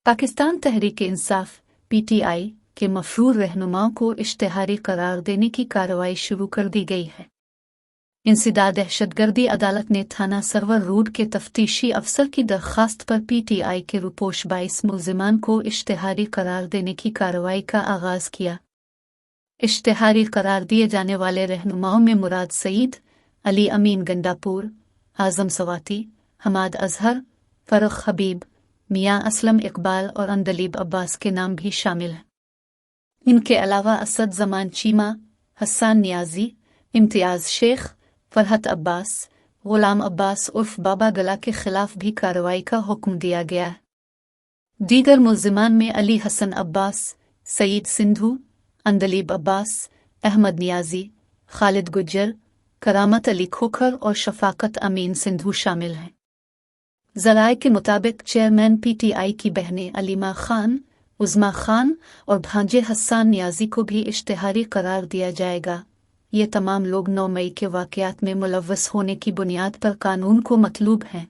Pakistan Tehreek Insaf (PTI) के मफरूर रहनुमाओं को इश्तिहारी करार देने की कार्रवाई शुरू कर दी गई है। इंसदाद दहशतगर्दी अदालत ने थाना सरवर रोड के तफ्तीशी अफसर की दरख्वास्त पर PTI के रुपोश 22 मुल्जिमान को इश्तिहारी करार देने की कार्रवाई का आगाज़ किया। इश्तिहारी करार दिए जाने वाले रहनुमाओं में मुराद सईद, अली अमीन गंडापुर, आज़म सवाती, हमाद अजहर, फरख हबीब, मियाँ असलम इकबाल और अंदलीब अब्बास के नाम भी शामिल हैं। इनके अलावा असद जमान चीमा, हसन नियाजी, इम्तियाज शेख, फरहत अब्बास, गुलाम अब्बास उर्फ बाबा गला के खिलाफ भी कार्रवाई का हुक्म दिया गया है। दीगर मुल्जिमान में अली हसन अब्बास, सईद सिंधु, अंदलीब अब्बास, अहमद नियाजी, खालिद गुज्जर, करामत अली खोखर और शफाकत अमीन सिंधु शामिल हैं। ज़राए के मुताबिक चेयरमैन PTI की बहनें अलीमा खान, उज़्मा खान और भांजे हसन नियाजी को भी इश्तिहारी करार दिया जाएगा। ये तमाम लोग 9 मई के वाक़यात में मुलव्वस होने की बुनियाद पर कानून को मतलूब हैं।